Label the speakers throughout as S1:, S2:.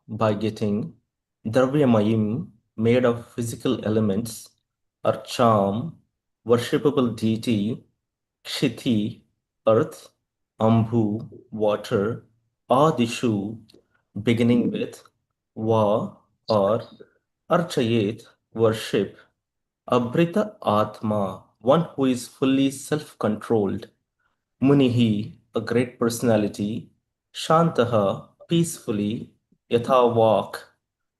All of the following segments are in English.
S1: by getting Dravyamayim made of physical elements, Archam, worshipable deity, Kshiti, earth, Ambhu, water, Adishu, beginning with, Va, or Archayet, worship, Abrita Atma, one who is fully self-controlled, Munihi, a great personality, Shantaha, peacefully, Yatha walk,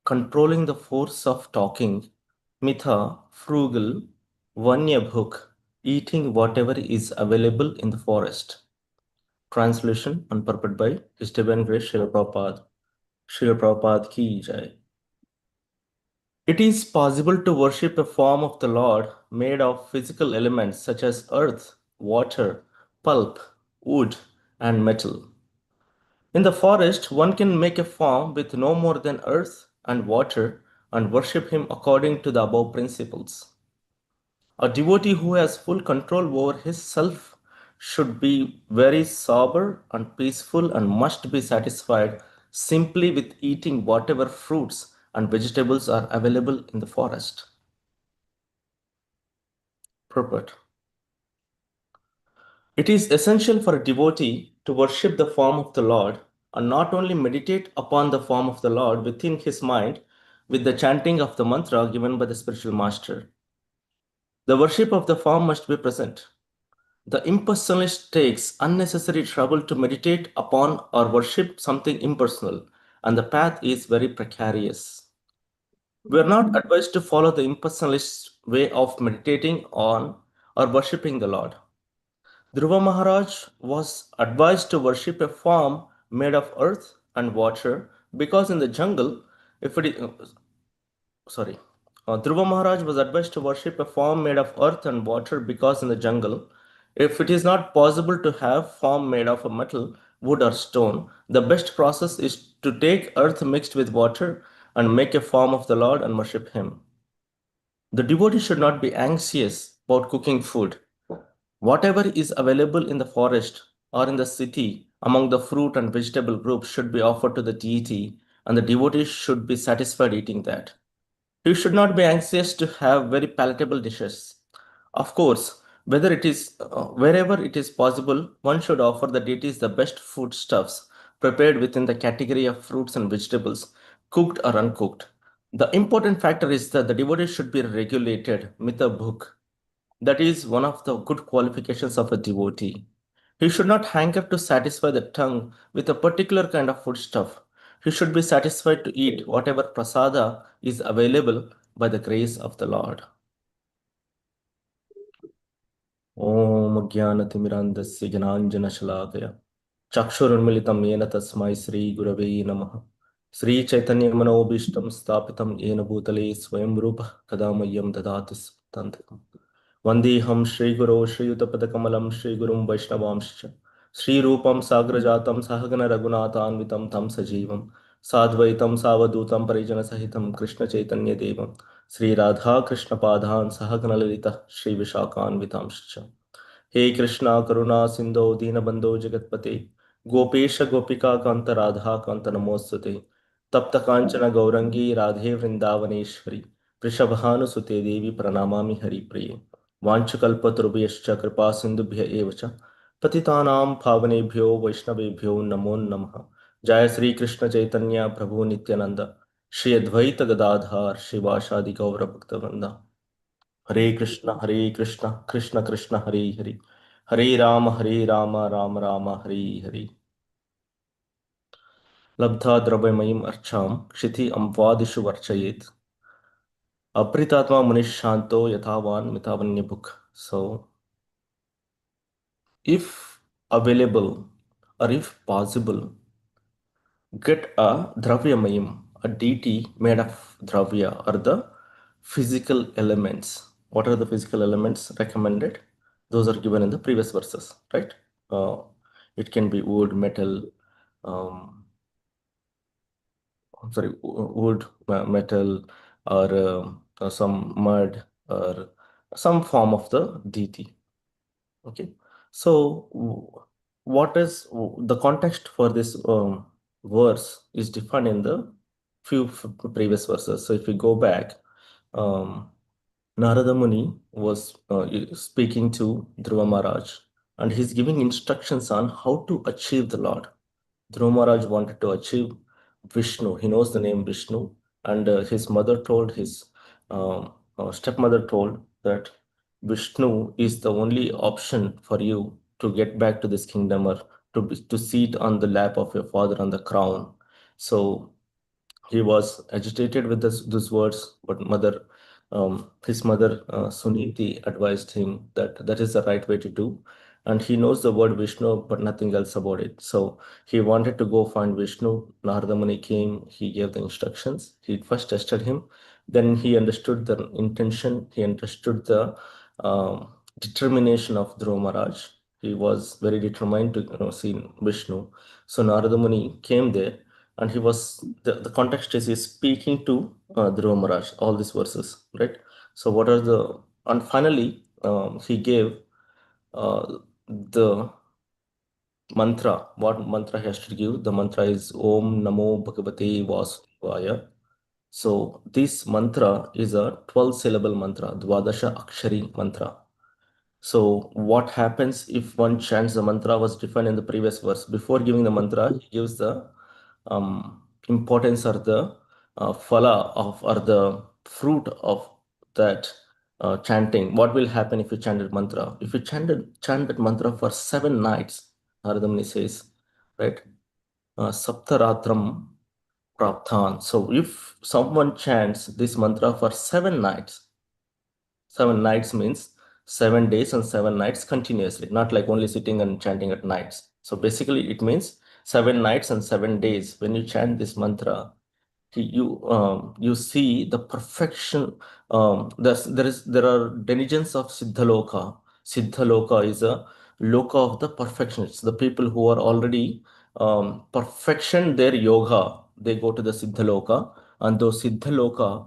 S1: controlling the force of talking, Mitha, frugal, Vanyabhuk, eating whatever is available in the forest. Translation and purport by His Divine Grace Srila Prabhupada. Srila Prabhupada ki jai. It is possible to worship a form of the Lord made of physical elements such as earth, water, pulp, wood, and metal. In the forest, one can make a form with no more than earth and water and worship him according to the above principles. A devotee who has full control over his self should be very sober and peaceful and must be satisfied simply with eating whatever fruits and vegetables are available in the forest. Purport. It is essential for a devotee to worship the form of the Lord and not only meditate upon the form of the Lord within his mind with the chanting of the mantra given by the spiritual master. The worship of the form must be present. The impersonalist takes unnecessary trouble to meditate upon or worship something impersonal, and the path is very precarious. We are not advised to follow the impersonalist way of meditating on or worshipping the Lord. Dhruva Maharaj was advised to worship a form made of earth and water because in the jungle, if it is, sorry, Dhruva Maharaj was advised to worship a form made of earth and water because in the jungle, if it is not possible to have form made of a metal, wood or stone, the best process is to take earth mixed with water and make a form of the Lord and worship him. The devotee should not be anxious about cooking food. Whatever is available in the forest or in the city among the fruit and vegetable groups should be offered to the deity, and the devotee should be satisfied eating that. He should not be anxious to have very palatable dishes. Of course, wherever it is possible, one should offer the deities the best foodstuffs prepared within the category of fruits and vegetables, cooked or uncooked. The important factor is that the devotee should be regulated, mita bhuk. That is one of the good qualifications of a devotee. He should not hanker to satisfy the tongue with a particular kind of foodstuff. He should be satisfied to eat whatever prasada is available by the grace of the Lord. ॐ ज्ञानतिमिरान्धस्य ज्ञानाञ्जनशलाकया चक्षुरुन्मिलितं येन तस्मै श्रीगुरवे नमः श्रीचैतन्यमनोभीष्टं स्थापितं येन भूतले स्वयं रूपः कदा मह्यं ददाति तन्त्रम् वन्देऽहं श्रीगुरो श्रीयुतपदकमलं श्रीगुरुं वैष्णवांश्च श्रीरूपं साग्रजातं सहगण रघुनाथान्वितं तं सजीवं साद्वैतं सावधूतं परिजनसहितं कृष्णचैतन्यदेवं श्रीराधाकृष्णपादान् सहगणललितः श्रीविशाखान्वितांश्च हे कृष्णा करुणा सिंधो दीनबंधो जगतपते गोपेश गोपिका कांत राधा कांत नमोस्तुते तप्त कांचन गौरंगी राधे वृंदावनेश्वरी वृषभानुसुते देवी प्रणमामि हरिप्रिये वाञ्छकल्पतरुभ्यश्च कृपा सिन्धुभ्य एव च पतितानां पावनेभ्यो वैष्णवेभ्यो नमो नमः जय श्री कृष्ण चैतन्य प्रभु नित्यानंद श्री अद्वैत गदाधर शिवासादि गौर भक्तवृंद हरे Krishna Krishna Krishna Hare Hare Hare Ram Ram Ram Hare Hare लब्धा द्रव्यमयीम् अर्चां Kshitiz अम्वादिषु वर्चयेत् अपरितात्मा मुनिशांतो यथावान मितावन्य book. So, if available or if possible, get a dravyamayam, a deity made of dravya or the physical elements. What are the physical elements recommended? Those are given in the previous verses, right? Uh, it can be wood, metal, um, sorry, wood, metal, or some mud, or some form of the deity. Okay. So, what is the context for this? verse is defined in the few previous verses. So if we go back, um, Narada Muni was speaking to Dhruva Maharaj, and he's giving instructions on how to achieve the Lord. Dhruva Maharaj wanted to achieve Vishnu. He knows the name Vishnu, and his mother told his stepmother told that Vishnu is the only option for you to get back to this kingdom, or to sit on the lap of your father on the crown. So he was agitated with these words, but his mother, Suniti, advised him that that is the right way to do. And he knows the word Vishnu, but nothing else about it. So he wanted to go find Vishnu. Narada Muni came, he gave the instructions. He first tested him, then he understood the intention, he understood the determination of Dhruva Maharaj. He was very determined to see Vishnu. So Narada Muni came there, and he was the context is he's speaking to Dhruva Maharaj, all these verses, right? So what are the and finally he gave the mantra. What mantra he has to give? The mantra is Om Namo Bhagavate Vasudevaya. So this mantra is a 12 syllable mantra, Dwadasha Akshari mantra. So what happens if one chants the mantra was defined in the previous verse? Before giving the mantra, he gives the importance or the phala of or the fruit of that chanting. What will happen if you chanted mantra? If you chant that mantra for 7 nights, Naradamuni says, right? Saptaratram prapthan. So if someone chants this mantra for 7 nights, 7 nights means 7 days and 7 nights continuously, not like only sitting and chanting at nights. So basically, it means 7 nights and 7 days. When you chant this mantra, you see the perfection. There are denizens of Siddhaloka. Siddhaloka is a loka of the perfectionists, the people who are already perfection their yoga. They go to the Siddhaloka, and those Siddhaloka.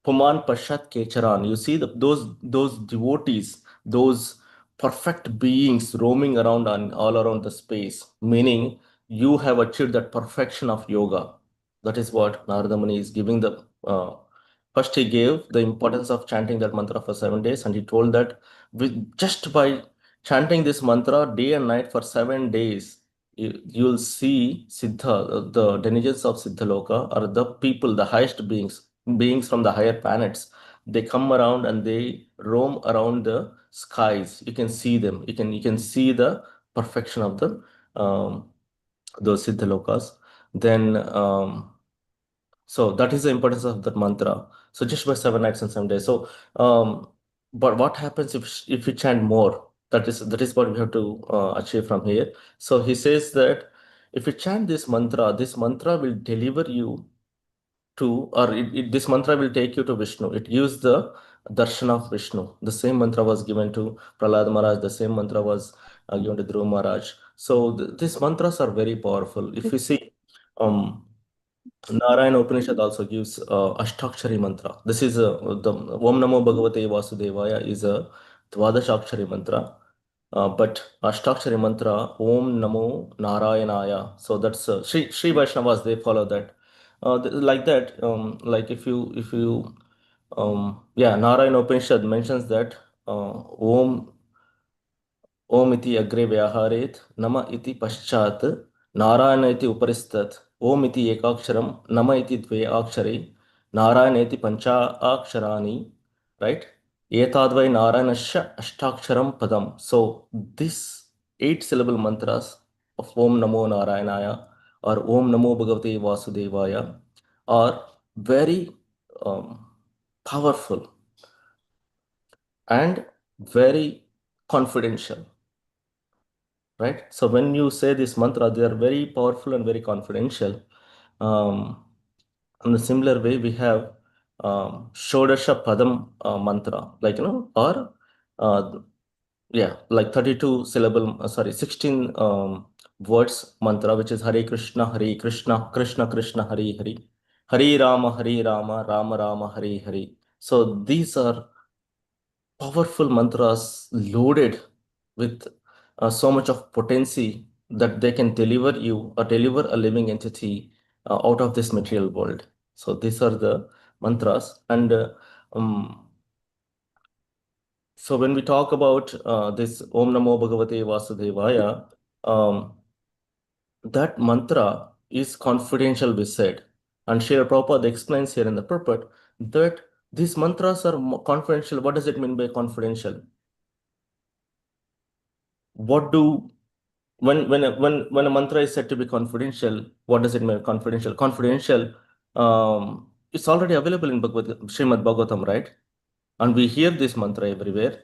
S1: Puman Pashat Kecharan. You see those devotees, those perfect beings roaming around and all around the space, meaning you have achieved that perfection of yoga. That is what Narada Muni is giving the first he gave the importance of chanting that mantra for 7 days, and he told that just by chanting this mantra day and night for 7 days, you'll see Siddha, the denizens of Siddhaloka are the people, the highest beings from the higher planets. They come around and they roam around the skies. You can see them. You can see the perfection of the those Siddhalokas. Then so that is the importance of that mantra. So just by 7 nights and 7 days. So but what happens if we chant more? That is what we have to achieve from here. So he says that if you chant this mantra will deliver you to, or this mantra will take you to Vishnu. It gives the darshan of Vishnu. The same mantra was given to Prahlad Maharaj, the same mantra was given to Dhruva Maharaj. So these mantras are very powerful. If you see, um, Narayana Upanishad also gives Ashtakshari mantra. This is the Om Namo Bhagavate Vasudevaya is a Dwadashakshari mantra. But Ashtakshari mantra, Om Namo Narayanaya. So that's Sri Vaishnavas, they follow that. Like that, like yeah, Narayana Upanishad mentions that Om ओम इति अग्रे व्याहारेत नम इति पश्चात् नारायण इति उपरिष्ठत् ओम इति एकाक्षरम नम इति द्वे अक्षरे नारायण इति पंचाक्षराणि right एताद्वै नारायणस्य अष्टाक्षरम पदम. So this 8 syllable mantras of Om Namo Narayanaya or Om Namo Bhagavate Vasudevaya are very um, powerful and very confidential, right? So when you say this mantra, they are very powerful and very confidential. Um, in a similar way, we have Shodasha Padam mantra, like, or uh, yeah, like 32 syllable, sorry, 16 words mantra, which is Hare Krishna, Krishna Krishna, Hare Hare, Hare Rama, Rama Rama, Hare Hare. So these are powerful mantras loaded with so much of potency that they can deliver you or deliver a living entity out of this material world. So these are the mantras. And um, so when we talk about this Om Namo Bhagavate Vasudevaya, um, that mantra is confidential, we said. And Srila Prabhupada explains here in the purport that these mantras are confidential. What does it mean by confidential? What do when a mantra is said to be confidential, what does it mean confidential? Confidential, it's already available in Srimad Bhagavatam, right? And we hear this mantra everywhere.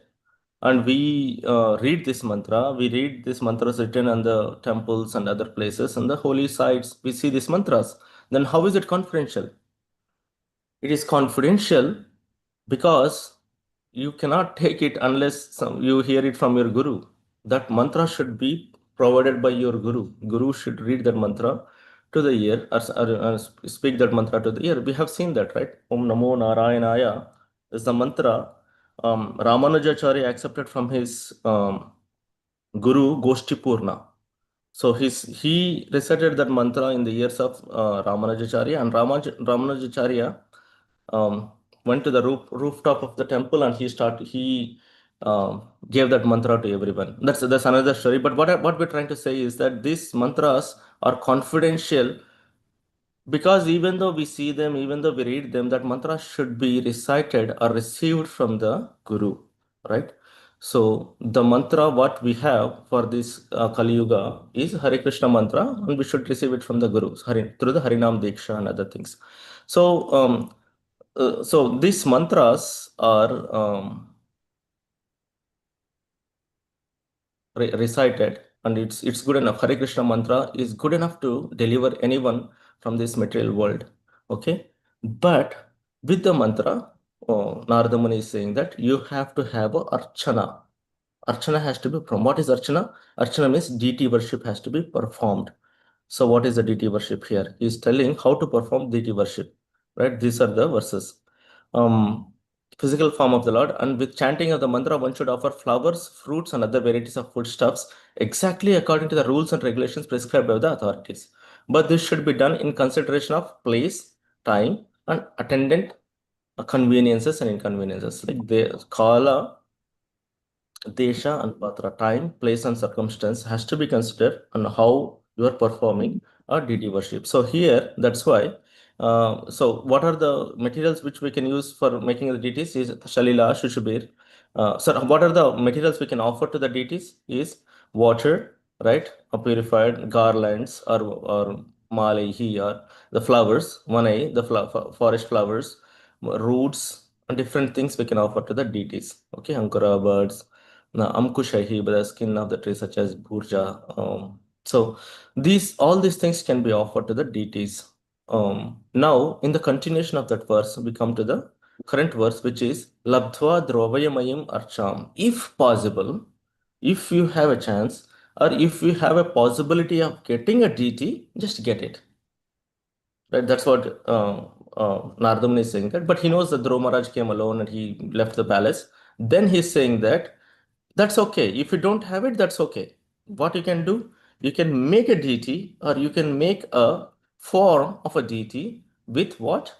S1: And we read this mantra. We read these mantras written on the temples and other places and the holy sites. We see these mantras. Then how is it confidential? It is confidential because you cannot take it unless you hear it from your guru. That mantra should be provided by your guru. Guru should read that mantra to the ear or speak that mantra to the ear. We have seen that, right? Om Namo Narayanaya is the mantra Ramanujacharya accepted from his guru Goshti. So he recited that mantra in the years of Ramanujacharya, and Ramanujacharya went to the rooftop of the temple and he gave that mantra to everyone. That's another story. But what we're trying to say is that these mantras are confidential because even though we see them, even though we read them, that mantra should be recited or received from the Guru, right? So the mantra what we have for this Kali Yuga is Hare Krishna mantra, and we should receive it from the Guru through the Harinam Diksha and other things. So so these mantras are recited, and it's good enough. Hare Krishna mantra is good enough to deliver anyone from this material world. Okay, but with the mantra, Narada Muni is saying that you have to have a archana. Archana has to be from what is archana? Archana means deity worship has to be performed. So what is the deity worship here? He is telling how to perform deity worship, right? These are the verses. Um, Physical form of the Lord, and with chanting of the mantra, one should offer flowers, fruits, and other varieties of foodstuffs exactly according to the rules and regulations prescribed by the authorities. But this should be done in consideration of place, time, and attendant conveniences and inconveniences. Like the kala, desha, and patra, time, place, and circumstance has to be considered on how you are performing a deity worship. So here, that's why. So what are the materials which we can use for making the deities is Shalila, Shushubir. So what are the materials we can offer to the deities is water, right? A purified garlands or malai or the flowers, vanai, the forest flowers, roots, and different things we can offer to the deities. Okay, ankara birds, Amkushahi, by the skin of the tree, such as Burja. So all these things can be offered to the deities. Now, in the continuation of that verse, we come to the current verse, which is Labdhva Drovayamayim Archam. If possible, if you have a chance, or if you have a possibility of getting a deity, just get it. Right? That's what Narada Muni is saying that. But he knows that Dhruva Maharaj came alone and he left the palace. Then he's saying that that's okay. If you don't have it, that's okay. What you can do, you can make a deity or you can make a form of a deity with what?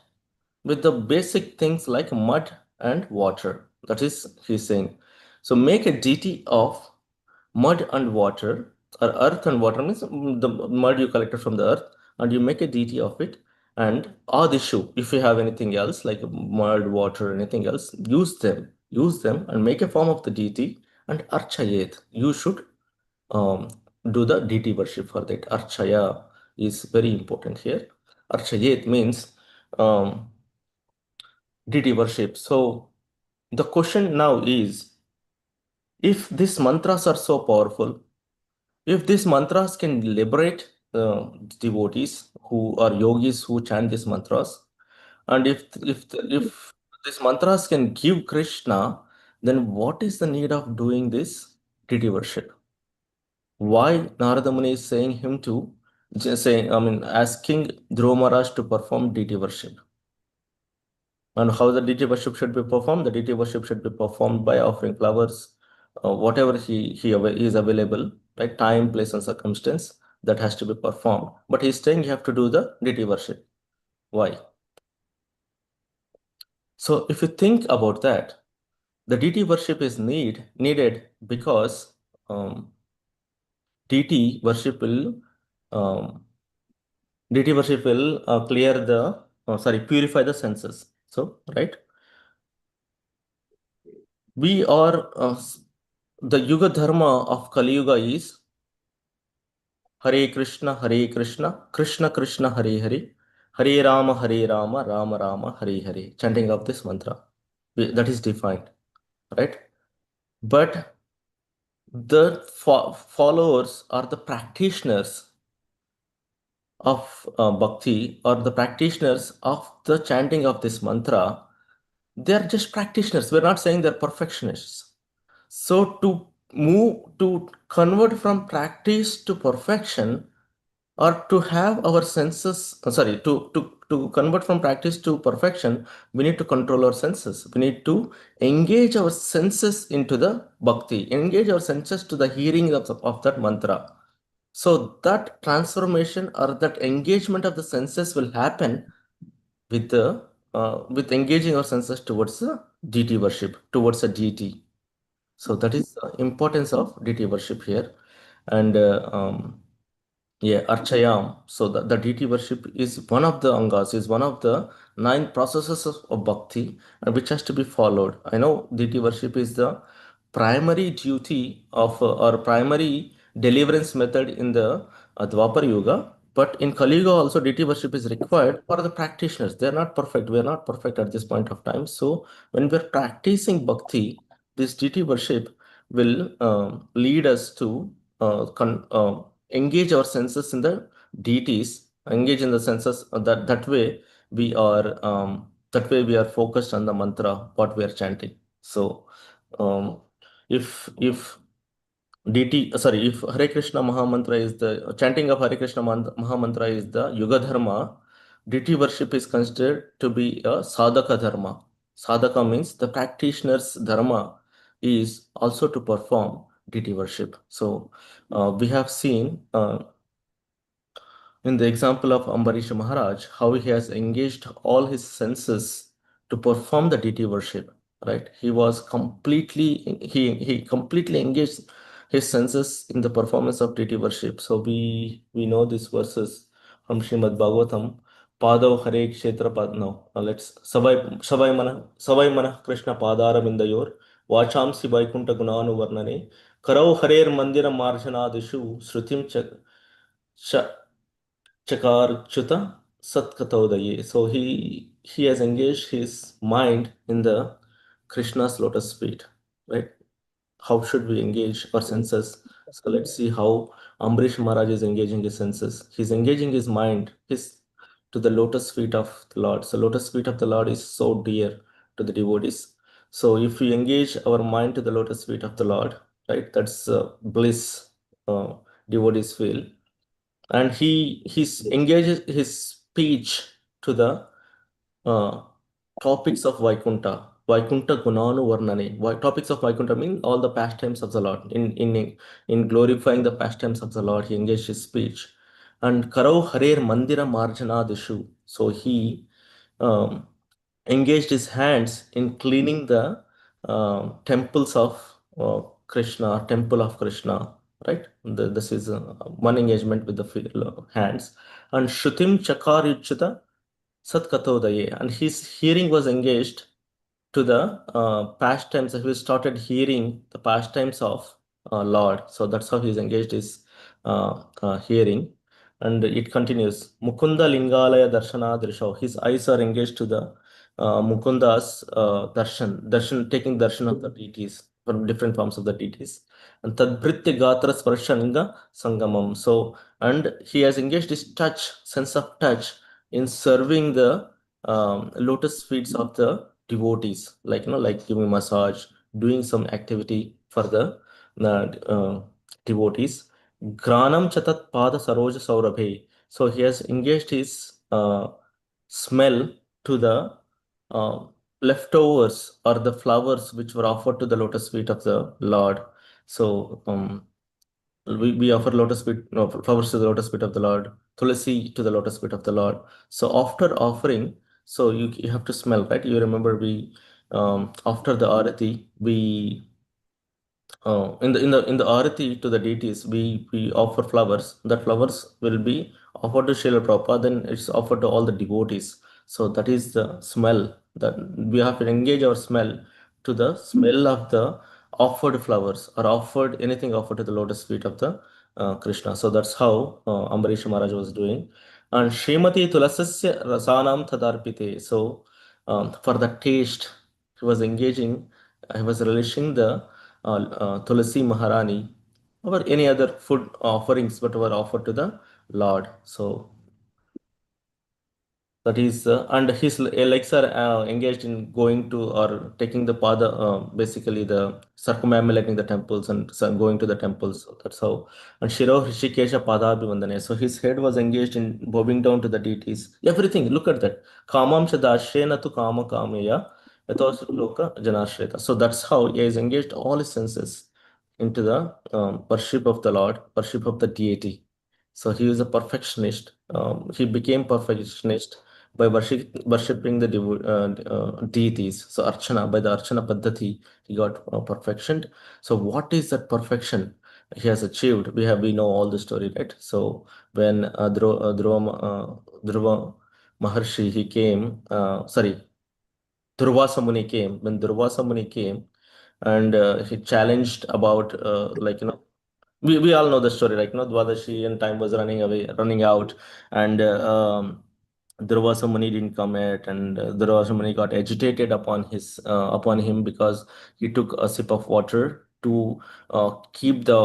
S1: With the basic things like mud and water. That is, he's saying. So make a deity of mud and water, or earth and water means the mud you collected from the earth, and you make a deity of it. And Adishu, if you have anything else like mud, water, anything else, use them and make a form of the deity. And Archayet, you should um, do the deity worship for that. Archaya is very important here. Archayet means um, deity worship. So the question now is, if these mantras are so powerful, if these mantras can liberate devotees who are yogis who chant these mantras, and if these mantras can give Krishna, then what is the need of doing this deity worship? Why Narada Muni is saying him to just saying, I mean, asking Dhruva Maharaj to perform deity worship. And how the deity worship should be performed? The deity worship should be performed by offering flowers, whatever he is available. right? Time, place, and circumstance that has to be performed. But he's saying you have to do the deity worship. Why? So if you think about that, the deity worship is needed because um, deity worship will um, deity worship will purify the senses. So, right, we are the Yuga Dharma of Kali Yuga is Hare Krishna, Krishna Krishna, Hare Hare, Hare Rama, Rama Rama, Hare Hare. Chanting of this mantra. That is defined, right? But the followers or the practitioners of bhakti or the practitioners of the chanting of this mantra, they are just practitioners. We're not saying they're perfectionists. So to convert from practice to perfection, or to have our senses, to convert from practice to perfection, we need to control our senses. We need to engage our senses into the bhakti, engage our senses to the hearing of that mantra. So that transformation or that engagement of the senses will happen with the with engaging our senses towards the deity worship, towards a deity. So that is the importance of deity worship here. And yeah, Archayam. So the deity worship is one of the angas, is one of the nine processes of bhakti, and which has to be followed. I know deity worship is the primary duty of or primary deliverance method in the Dwapar Yuga, but in Kali Yuga also deity worship is required for the practitioners. They are not perfect. We are not perfect at this point of time. So when we are practicing bhakti, this deity worship will lead us to engage our senses in the deities, engage in the senses that way we are focused on the mantra what we are chanting. So if DT, sorry, if Hare Krishna Mahamantra is the chanting of Hare Krishna Mahamantra is the Yuga Dharma, DT worship is considered to be a Sadhaka Dharma. Sadhaka means the practitioner's Dharma is also to perform DT worship. So we have seen in the example of Ambarish Maharaj, how he has engaged all his senses to perform the deity worship, right? He completely engaged his senses in the performance of deity worship. So we know these verses from Srimad Bhagavatam. Padav Hare Kshetra Pad. No, let's Savai Mana Krishna Padara Mindayor Vachamsi Vaikunta Gunanu Varnane Karau Harer Mandira Marjanadishu Shrutim Chakarchuta Satkataudaye. So he has engaged his mind in the Krishna's lotus feet, right? How should we engage our senses? So let's see how Ambrish Maharaj is engaging his senses. He's engaging his mind his to the lotus feet of the Lord. So lotus feet of the Lord is so dear to the devotees. So if we engage our mind to the lotus feet of the Lord, right, that's bliss devotees feel, and he engages his speech to the uh, topics of Vaikunta Gunanu Varnane. Topics of Vaikunta mean all the pastimes of the Lord. In glorifying the pastimes of the Lord, he engaged his speech. And Karau Harer Mandira Marjana Dishu. So he um, engaged his hands in cleaning the temples of Krishna, temple of Krishna, right? This is one engagement with the hands. And Shrutim Chakaryuchita Satkatodaye, and his hearing was engaged to the pastimes. He started hearing the pastimes of Lord. So that's how he's engaged his hearing. And it continues. Mukunda Lingalaya Darshana Drisho. His eyes are engaged to the Mukunda's taking darshan of the deities from different forms of the deities. And Tadbritya Gatra Sparshan in the Sangamam. So, and he has engaged his sense of touch in serving the lotus feet of the devotees, like like giving massage, doing some activity for the devotees. Granam chatat pada saroja saurabhe. So he has engaged his smell to the uh, leftovers or the flowers which were offered to the lotus feet of the Lord. So We offer lotus feet, no, flowers to the lotus feet of the Lord, tulasi to the lotus feet of the Lord. So after offering, so you have to smell, right? You remember we after the arati, we in the arati to the deities, we offer flowers. That flowers will be offered to Srila Prabhupada, then it's offered to all the devotees. So that is the smell that we have to engage our smell to the smell of the offered flowers or offered anything offered to the lotus feet of the Krishna. So that's how Ambarish Maharaj was doing. And Srimati Tulasasya Rasanam Tadarpite. So for the taste, he was engaging, he was relishing the Tulasi Maharani or any other food offerings that were offered to the Lord. So that is, and his legs are engaged in going to or taking the pada, basically the circumambulating the temples and going to the temples. So that's how. And Shiro Hrishikesha Padabhivandane. So his head was engaged in bowing down to the deities. Everything. Look at that. Kamam Shadashrena tu Kama Kameya. Yathos Loka Janashreta. So that's how he is engaged all his senses into the worship of the Lord, worship of the deity. So he is a perfectionist. He became perfectionist by worshipping the deities. So Archana, by the Archana Paddhati, he got perfection. So what is that perfection he has achieved? We know all the story, right? So when Dhruva Maharshi he came, sorry, Durvasa Muni came. When Durvasa Muni came and he challenged about we all know the story, like, Dwadashi and time was running out, and Durvasa Muni didn't come yet, and Durvasa Muni got agitated upon him because he took a sip of water to keep the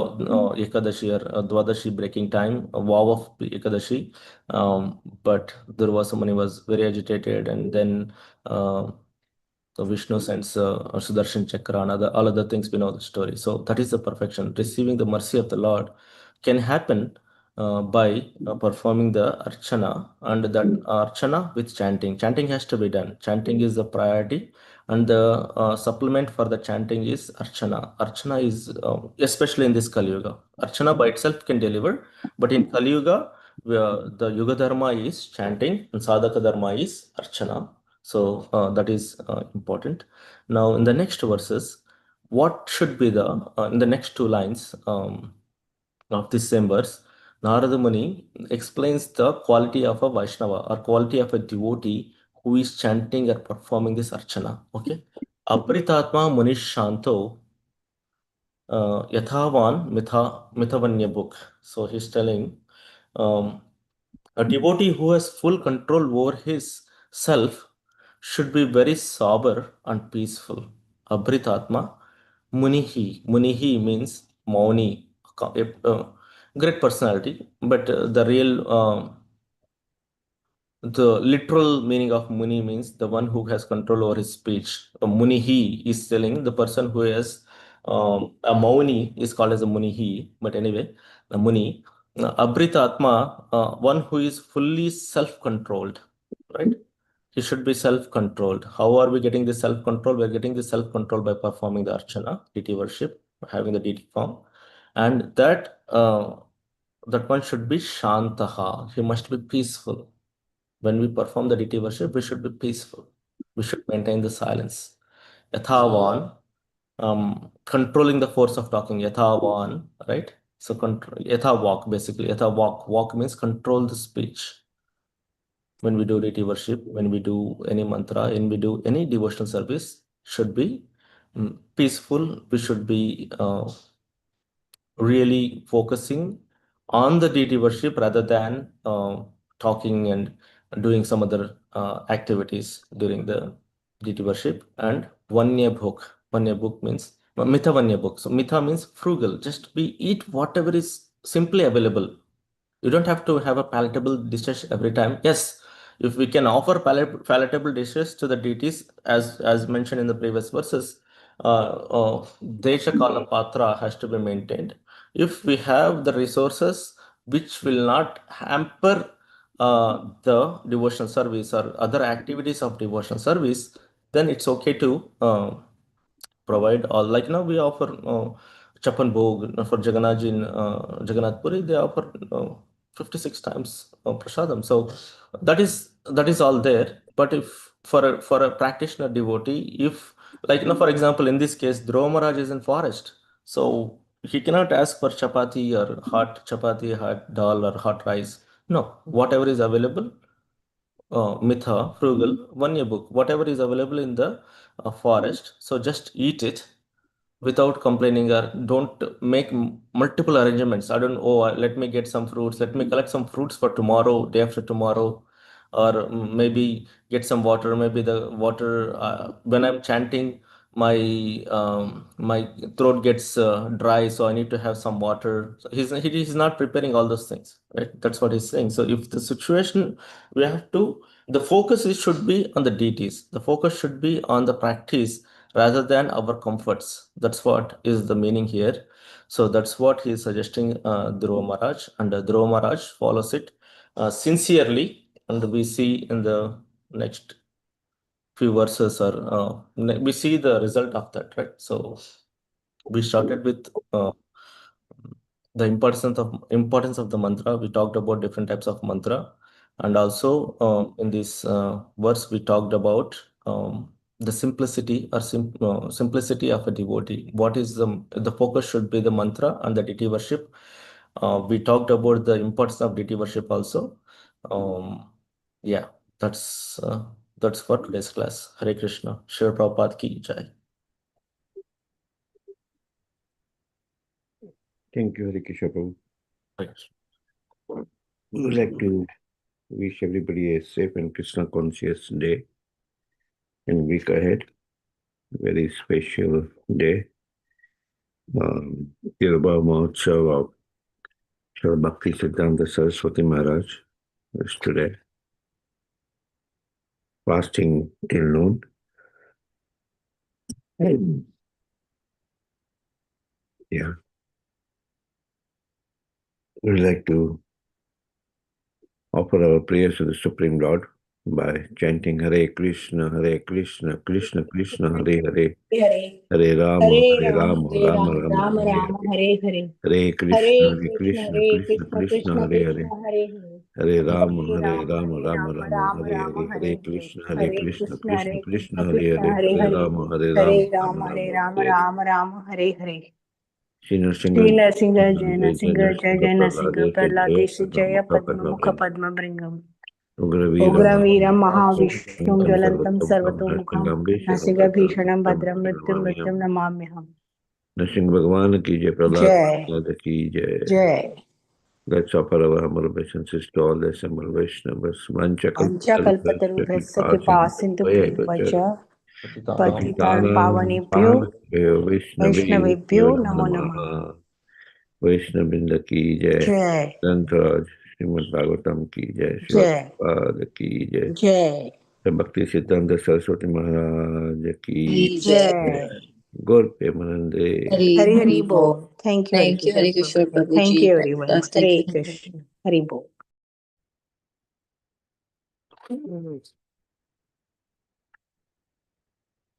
S1: Ekadashi or Dwadashi breaking time, a vow of Ekadashi. But Durvasa Muni was very agitated, and then so Vishnu sends Sudarshan Chakra and all other things, we know the story. So that is the perfection. Receiving the mercy of the Lord can happen by performing the Archana, and that Archana with chanting. Chanting has to be done. Chanting is the priority, and the supplement for the chanting is Archana. Archana is, especially in this Kali Yuga, Archana by itself can deliver, but in Kali Yuga, the Yuga Dharma is chanting and Sadhaka Dharma is Archana. So that is important. Now, in the next verses, what should be the in the next two lines of this same verse, Narada Muni explains the quality of a Vaishnava or quality of a devotee who is chanting or performing this archana. Okay, Abritatma Munish Shanto Yathavan Mithavanya book. So he's telling. Um, a devotee who has full control over his self should be very sober and peaceful. Abritatma Munihi. Munihi means Mauni, great personality, but the literal meaning of Muni means the one who has control over his speech. Munihi is telling the person who has a Mauni is called as a Munihi, but anyway, a Muni. Abrita Atma, one who is fully self-controlled, right? He should be self-controlled. How are we getting this self-control? We're getting this self-control by performing the Archana, deity worship, having the deity form. And that one should be Shantaha. He must be peaceful. When we perform the deity worship, we should be peaceful. We should maintain the silence. Yathavan, controlling the force of talking. Yathavan, right? So control, yatha walk, basically. Yatha walk. Walk means control the speech. When we do deity worship, when we do any mantra, when we do any devotional service, should be peaceful. We should be really focusing on the deity worship rather than talking and doing some other activities during the deity worship. And Vanya book means Mitha Vanya book. So Mitha means frugal. Just we eat whatever is simply available. You don't have to have a palatable dishes every time. Yes, if we can offer palatable dishes to the deities, as mentioned in the previous verses, Desha Kala Patra has to be maintained. If we have the resources which will not hamper the devotional service or other activities of devotional service, then it's okay to provide all, like, we offer Chapan Bhog for Jagannath in Jagannath Puri, they offer 56 times prasadam. So that is all there. But if for a practitioner devotee, if like for example, in this case, Dhruva Maharaj is in forest, so he cannot ask for chapati or hot chapati, hot dal or hot rice. No, whatever is available, mitha, frugal, Vanya book, whatever is available in the forest. So just eat it without complaining, or don't make multiple arrangements. I don't, oh, let me get some fruits, let me collect some fruits for tomorrow, day after tomorrow, or maybe get some water. Maybe the water, when I'm chanting, my throat gets dry, so I need to have some water. So he's not preparing all those things, right? That's what he's saying. So if the situation, we have to, the focus should be on the deities, the focus should be on the practice rather than our comforts. That's what is the meaning here. So that's what he is suggesting, Dhruva Maharaj, and Dhruva Maharaj follows it sincerely, and we see in the next few verses, or we see the result of that, right? So we started with the importance of the mantra. We talked about different types of mantra, and also in this verse we talked about the simplicity, or simplicity of a devotee. What is the focus should be the mantra and the deity worship. We talked about the importance of deity worship also. Yeah, that's uh, that's for today's class. Hare Krishna. Shri Prabhupada ki jai.
S2: Thank you, Hari Kishore Prabhu.
S1: Hare Krishna.
S2: We would like to wish everybody a safe and Krishna conscious day and week ahead. Very special day. Tirabha Mahotsav of Shri Bhakti Siddhanta Saraswati Maharaj is today. Fasting till noon. Yeah. We would like to offer our prayers to the Supreme Lord by chanting Hare Krishna, Krishna Krishna, Hare Hare, Hare Rama, Hare Rama, Rama Rama, Hare Hare.
S3: Hare Hare.
S2: Hare Krishna, Krishna Krishna,
S3: Krishna
S2: Hare Hare.
S3: Krishna, Hare Hare.
S2: Hare Rama,
S3: Hare
S2: Hare
S3: Rama,
S2: Rama,
S3: Hare
S2: Rama
S3: Rama,
S2: Rama,
S3: Rama
S2: Hare
S3: Rama,
S2: Hare. Hare
S3: Hare Hare.
S2: Krishna,
S3: Hare
S2: Krishna
S3: Krishna,
S2: Krishna,
S3: Krishna
S2: Hare
S3: Krishna,
S2: Hare.
S3: Hare
S2: Hare
S3: Hare.
S2: Rama, Hare Rama,
S3: Hare Rama,
S2: Rama
S3: Hare
S2: Rama,
S3: Rama,
S2: Hare Hare.
S3: Rama Rama, Hare Hare.
S2: Shri
S3: Sri
S2: Nrsimha,
S3: Nrsimha Jai
S2: Jai
S3: Nrsimha Jai Jai Nrsimha
S2: Nrsimha,
S3: Prahlades Jaya Padma
S2: Padma
S3: Mukha
S2: Bringa.
S3: Padma Bringam.
S2: Ugra
S3: Ugra Veera
S2: Mahavishnu,
S3: Mahavishnu Jwalantam
S2: Sarvatam
S3: Sarvatomukham
S2: Nrsimham,
S3: Nasiga Bhishanam
S2: Bhadram,
S3: Bhadram Mrityum
S2: Namamyam.
S3: Mrityum Namamyaham.
S2: Nrsimha Bhagwan ki jai, Prahlad
S3: Jai
S2: ki jai.
S3: Jai.
S2: Let's offer our humble obeisances to all the assembled Vaishnavas. Vancha
S3: Pancha
S2: kalpatarubhyascha
S3: Kalpatarubhyasya
S2: kripa
S3: Kripa Sindhu Bhyacha
S1: Patitanam
S3: Patitan
S2: Patitanam
S3: Pavanebhyo
S2: Pavanebhyo
S3: Vaishnavebhyo
S2: Vaishnavebhyo
S3: Namo Namah.
S2: Namah. Vaishnavrinda ki jai.
S3: Jai
S2: Grantaraj Srimad Bhagavatam ki jai.
S3: Jai
S2: Srila ki jai.
S3: Jai
S2: Bhakti Siddhanta Saraswati Maharaj ki
S3: Jai.
S2: Gaur Premanande.
S3: Hari Hari Bol. Thank you, Hari Kishore Prabhuji. Thank you, everyone. Hare Krishna. Hari Bol.